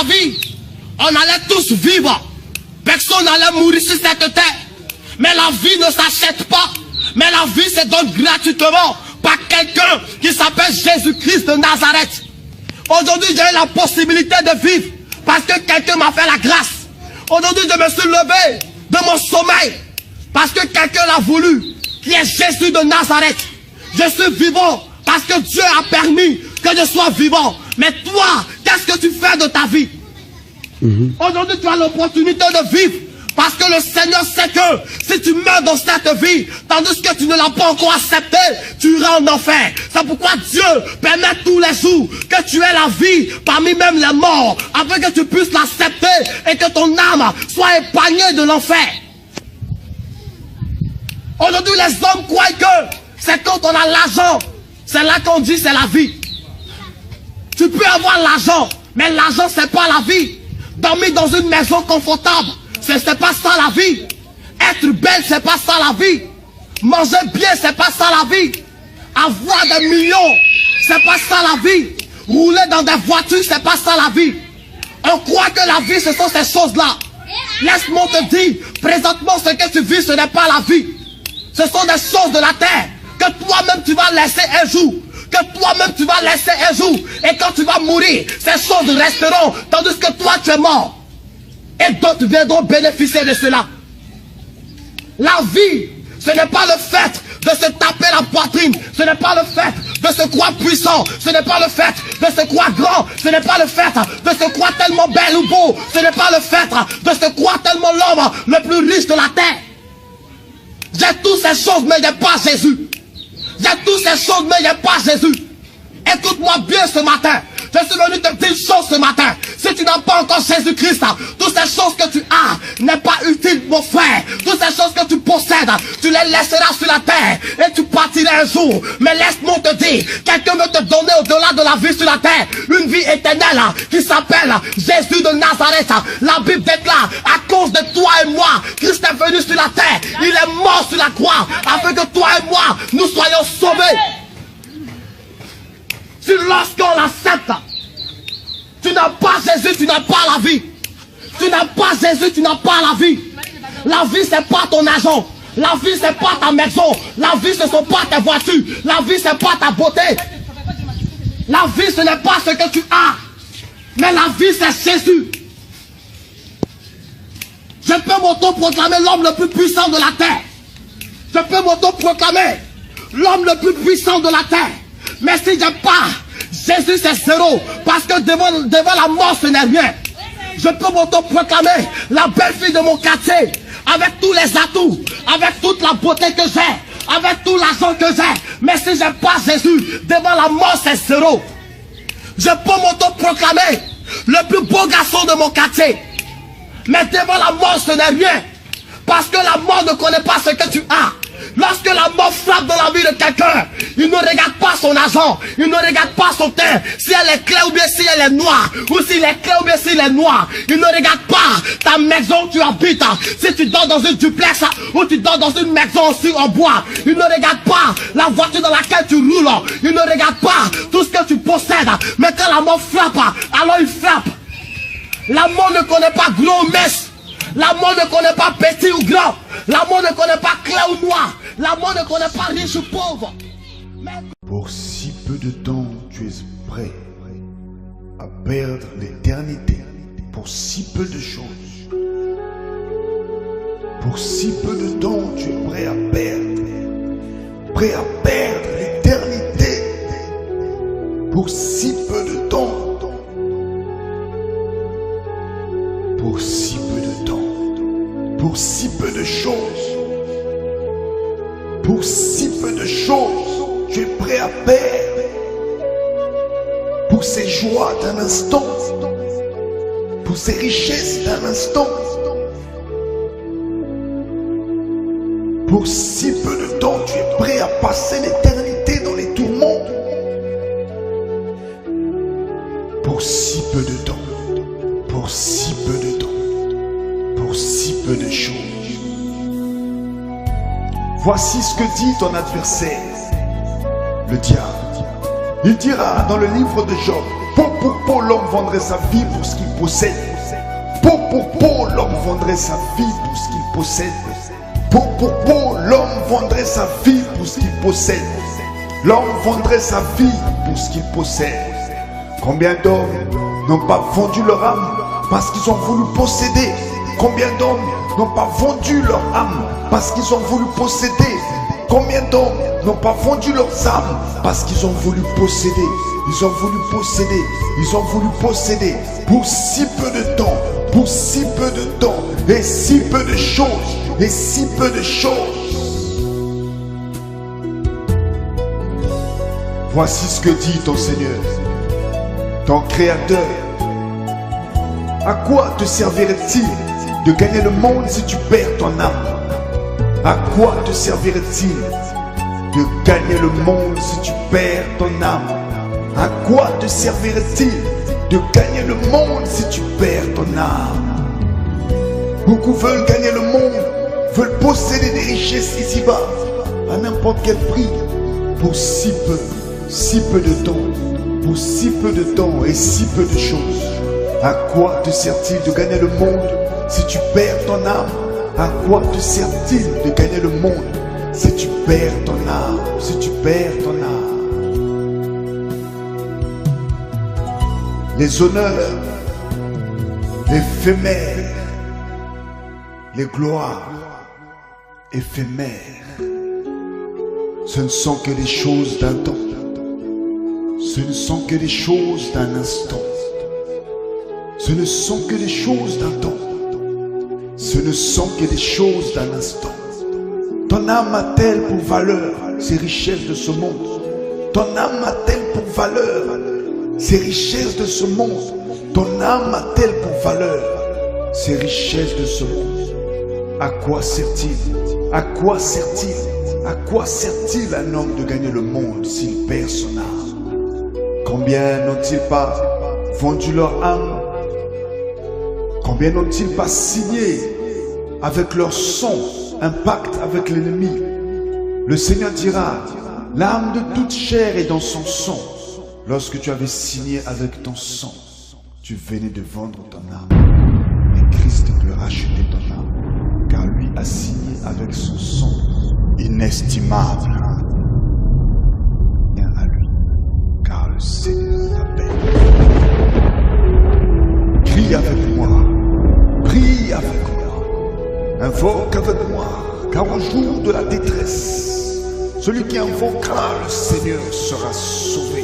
vie, on allait tous vivre. Personne n'allait mourir sur cette terre. Mais la vie ne s'achète pas. Mais la vie se donne gratuitement par quelqu'un qui s'appelle Jésus-Christ de Nazareth. Aujourd'hui, j'ai eu la possibilité de vivre parce que quelqu'un m'a fait la grâce. Aujourd'hui, je me suis levé de mon sommeil parce que quelqu'un l'a voulu, qui est Jésus de Nazareth. Je suis vivant parce que Dieu a permis que je sois vivant. Mais toi, qu'est-ce que tu fais de ta vie? Aujourd'hui, tu as l'opportunité de vivre parce que le Seigneur sait que si tu meurs dans cette vie, tandis que tu ne l'as pas encore accepté, tu iras en enfer. C'est pourquoi Dieu permet tous les jours que tu aies la vie parmi même les morts, afin que tu puisses l'accepter et que ton âme soit épargnée de l'enfer. Aujourd'hui, les hommes croient que c'est quand on a l'argent, c'est là qu'on dit c'est la vie. Tu peux avoir l'argent, mais l'argent c'est pas la vie. Dormir dans une maison confortable, c'est pas ça la vie. Être belle, c'est pas ça la vie. Manger bien, c'est pas ça la vie. Avoir des millions, c'est pas ça la vie. Rouler dans des voitures, c'est pas ça la vie. On croit que la vie, ce sont ces choses-là. Laisse-moi te dire, présentement, ce que tu vis, ce n'est pas la vie. Ce sont des choses de la terre que toi-même tu vas laisser un jour. Que toi-même tu vas laisser un jour. Et quand tu vas mourir, ces choses resteront. Tandis que toi tu es mort. Et d'autres viendront bénéficier de cela. La vie, ce n'est pas le fait de se taper la poitrine. Ce n'est pas le fait de se croire puissant. Ce n'est pas le fait de se croire grand. Ce n'est pas le fait de se croire tellement belle ou beau. Ce n'est pas le fait de se croire tellement l'homme le plus riche de la terre. J'ai toutes ces choses, mais il n'y a pas Jésus. J'ai toutes ces choses, mais il n'y a pas Jésus. Écoute-moi bien ce matin. Je suis venu te dire une chose ce matin. Si tu n'as pas encore Jésus-Christ, toutes ces choses que tu as n'est pas utile, mon frère. Toutes ces choses que tu possèdes, tu les laisseras sur la terre et tu partiras un jour. Mais laisse-moi te dire, quelqu'un veut te donner au-delà de la vie sur la terre une vie éternelle qui s'appelle Jésus de Nazareth. La Bible déclare, à cause de toi et moi, Christ est venu sur la terre. Il est mort sur la croix afin que toi et moi, nous soyons sauvés. Si lorsqu'on l'accepte, tu n'as pas Jésus, tu n'as pas la vie. Tu n'as pas Jésus, tu n'as pas la vie. La vie, c'est pas ton argent. La vie, c'est pas ta maison. La vie, ce ne sont pas tes voitures. La vie, c'est pas ta beauté. La vie, ce n'est pas ce que tu as. Mais la vie, c'est Jésus. Je peux m'auto-proclamer l'homme le plus puissant de la terre. Je peux m'auto-proclamer l'homme le plus puissant de la terre. Mais si je pas Jésus, c'est zéro. Parce que devant la mort, ce n'est rien. Je peux m'auto-proclamer la belle fille de mon quartier. Avec tous les atouts. Avec toute la beauté que j'ai. Avec tout l'argent que j'ai. Mais si je pas Jésus, devant la mort, c'est zéro. Je peux m'auto-proclamer le plus beau garçon de mon quartier. Mais devant la mort, ce n'est rien. Parce que la mort ne connaît pas ce que tu as. Lorsque la mort frappe dans la vie de quelqu'un, il ne regarde pas son argent, il ne regarde pas son teint, si elle est claire ou bien si elle est noire, ou s'il est clair ou bien s'il est noir. Il ne regarde pas ta maison où tu habites, si tu dors dans une duplex ou tu dors dans une maison aussi en bois. Il ne regarde pas la voiture dans laquelle tu roules, il ne regarde pas tout ce que tu possèdes. Mais quand la mort frappe, alors il frappe. La mort ne connaît pas gros ou mince. La mort ne connaît pas petit ou grand. La mort ne connaît pas clair ou noir. La mort ne connaît pas riche ou pauvre. Mais... Pour si peu de temps, tu es prêt à perdre l'éternité. Pour si peu de choses. Pour si peu de temps, tu es prêt à perdre. Prêt à perdre l'éternité. Pour si peu de temps. Pour si peu de temps. Pour si peu de choses. Pour si peu de choses, tu es prêt à perdre. Pour ces joies d'un instant. Pour ces richesses d'un instant. Pour si peu de temps, tu es prêt à passer l'éternité dans les tourments. Pour si peu de temps. Pour si peu de temps. Pour si peu de choses. Voici ce que dit ton adversaire, le diable. Il dira dans le livre de Job, Pour l'homme vendrait sa vie pour ce qu'il possède. Pour l'homme vendrait sa vie pour ce qu'il possède. Pour l'homme vendrait sa vie pour ce qu'il possède. L'homme vendrait sa vie pour ce qu'il possède. Combien d'hommes n'ont pas vendu leur âme parce qu'ils ont voulu posséder? Combien d'hommes n'ont pas vendu leur âme parce qu'ils ont voulu posséder? Combien d'hommes n'ont pas vendu leurs âmes parce qu'ils ont voulu posséder? Ils ont voulu posséder, ils ont voulu posséder pour si peu de temps, pour si peu de temps, et si peu de choses, et si peu de choses. Voici ce que dit ton Seigneur, ton Créateur. À quoi te servirait-il de gagner le monde si tu perds ton âme? À quoi te servirait-il de gagner le monde si tu perds ton âme? À quoi te servirait-il de gagner le monde si tu perds ton âme? Beaucoup veulent gagner le monde, veulent posséder des richesses ici-bas, à n'importe quel prix, pour si peu de temps, pour si peu de temps et si peu de choses. À quoi te sert-il de gagner le monde si tu perds ton âme? À quoi te sert-il de gagner le monde si tu perds ton âme? Si tu perds ton âme. Les honneurs éphémères, les gloires éphémères, ce ne sont que des choses d'un temps. Ce ne sont que des choses d'un instant. Ce ne sont que des choses d'un temps. Ce ne sont que des choses d'un instant. Ton âme a-t-elle pour valeur ces richesses de ce monde? Ton âme a-t-elle pour valeur ces richesses de ce monde? Ton âme a-t-elle pour valeur ces richesses de ce monde? À quoi sert-il? À quoi sert-il? À quoi sert-il à un homme de gagner le monde s'il perd son âme? Combien n'ont-ils pas vendu leur âme? Combien n'ont-ils pas signé avec leur sang un pacte avec l'ennemi? Le Seigneur dira, l'âme de toute chair est dans son sang. Lorsque tu avais signé avec ton sang, tu venais de vendre ton âme. Et Christ peut racheter ton âme, car lui a signé avec son sang inestimable. Viens à lui, car le Seigneur t'appelle. Crie avec moi, prie avec moi, invoque avec moi, car au jour de la détresse, celui qui invoquera le Seigneur sera sauvé.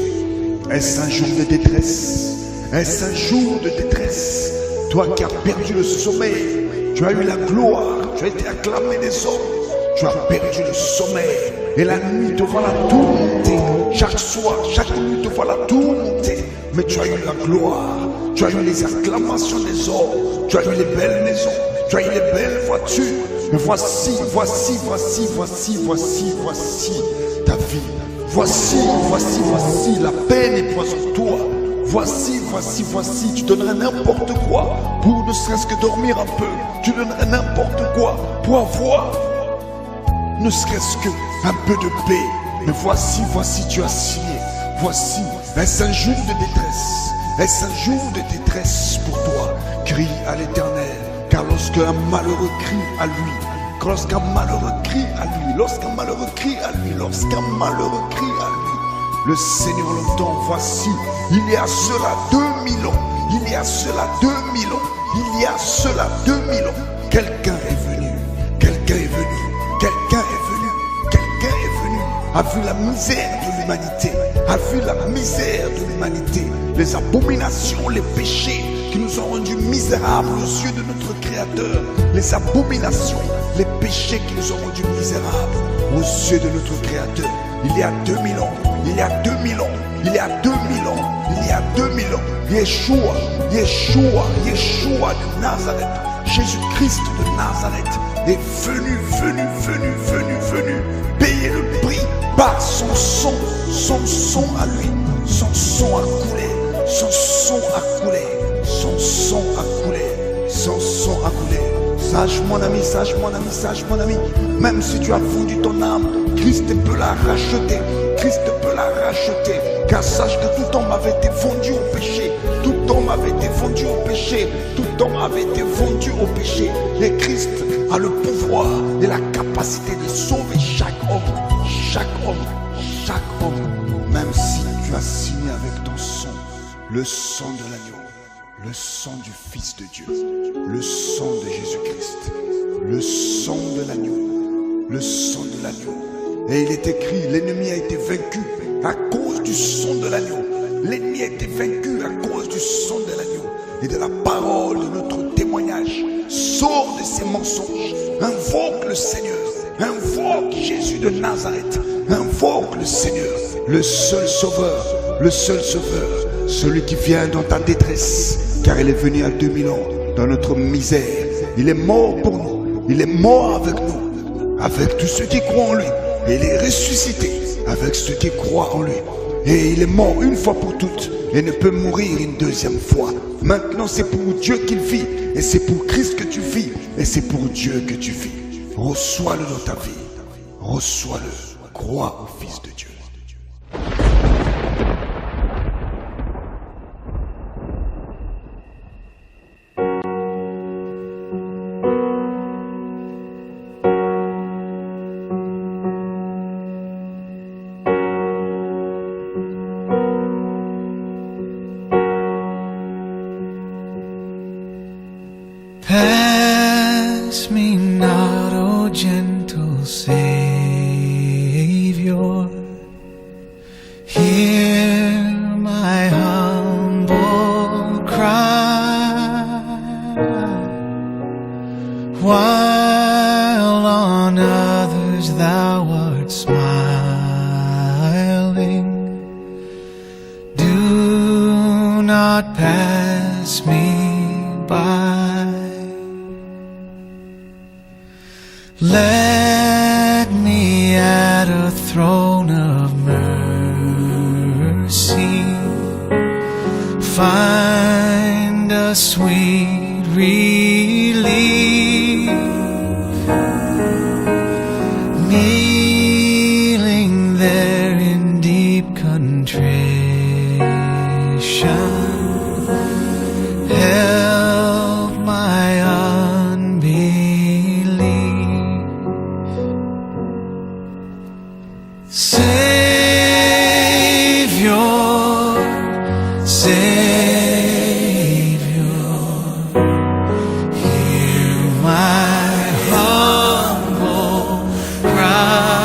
Est-ce un jour de détresse? Est-ce un jour de détresse? Toi qui as perdu le sommeil, tu as eu la gloire, tu as été acclamé des hommes, tu as perdu le sommeil, et la nuit te voilà tourmentée. Chaque soir, chaque nuit te voilà tourmentée, mais tu as eu la gloire, tu as eu les acclamations des hommes, tu as eu les belles maisons, tu as eu les belles voitures. Mais voici ta vie. Voici la peine est poison toi. Voici, tu donnerais n'importe quoi pour ne serait-ce que dormir un peu. Tu donnerais n'importe quoi pour avoir ne serait-ce qu'un peu de paix. Mais voici, tu as signé. Voici, est-ce un jour de détresse? Est-ce un jour de détresse pour toi? Crie à l'Éternel, car lorsqu'un malheureux crie à lui, lorsqu'un malheureux crie à lui, lorsqu'un malheureux crie à lui, lorsqu'un malheureux crie à lui, le Seigneur l'entend. Voici, il y a cela 2000 ans, il y a cela 2000 ans, il y a cela 2000 ans, quelqu'un est venu, quelqu'un est venu, quelqu'un est venu, quelqu'un est venu, a vu la misère de l'humanité, a vu la misère de l'humanité, les abominations, les péchés qui nous ont rendus misérables aux yeux de notre Créateur, les abominations, les péchés qui nous ont rendus misérables aux yeux de notre Créateur. Il y a 2000 ans, il y a 2000 ans, il y a 2000 ans, il y a 2000 ans, Yeshua de Nazareth, Jésus-Christ de Nazareth est venu, payer le prix par son sang à lui, son sang a coulé, son sang a coulé, son sang a coulé, son sang a coulé. Sage mon ami, sage mon ami, sage mon ami. Même si tu as vendu ton âme, Christ peut la racheter. Christ peut la racheter. Car sache que tout homme avait été vendu au péché. Tout homme avait été vendu au péché. Tout homme avait été vendu au péché. Et Christ a le pouvoir et la capacité de sauver chaque homme. Chaque homme. Chaque homme. Même si tu as signé avec ton sang, le sang de l'agneau, le sang du Fils de Dieu, le sang de Jésus-Christ, le sang de l'agneau, le sang de l'agneau. Et il est écrit, l'ennemi a été vaincu à cause du sang de l'agneau. L'ennemi a été vaincu à cause du sang de l'agneau et de la parole de notre témoignage. Sors de ces mensonges, invoque le Seigneur, invoque Jésus de Nazareth, invoque le Seigneur, le seul sauveur, celui qui vient dans ta détresse, car il est venu à 2000 ans dans notre misère. Il est mort pour nous, il est mort avec nous, avec tous ceux qui croient en lui. Et il est ressuscité avec ceux qui croient en lui. Et il est mort une fois pour toutes et ne peut mourir une deuxième fois. Maintenant c'est pour Dieu qu'il vit, et c'est pour Christ que tu vis, et c'est pour Dieu que tu vis. Reçois-le dans ta vie, reçois-le, crois au Fils de Dieu. Pass me not, O gentle Savior. Hear my humble cry. While on others thou art smiling, do not pass me by. Let me at a throne of mercy find a sweet relief, kneeling there in deep contrition. Help my unbelief. Savior, Savior, hear my humble cry.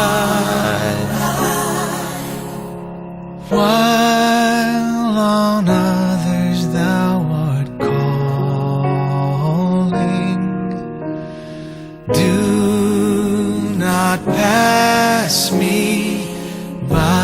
While on others thou art calling, do not pass me by.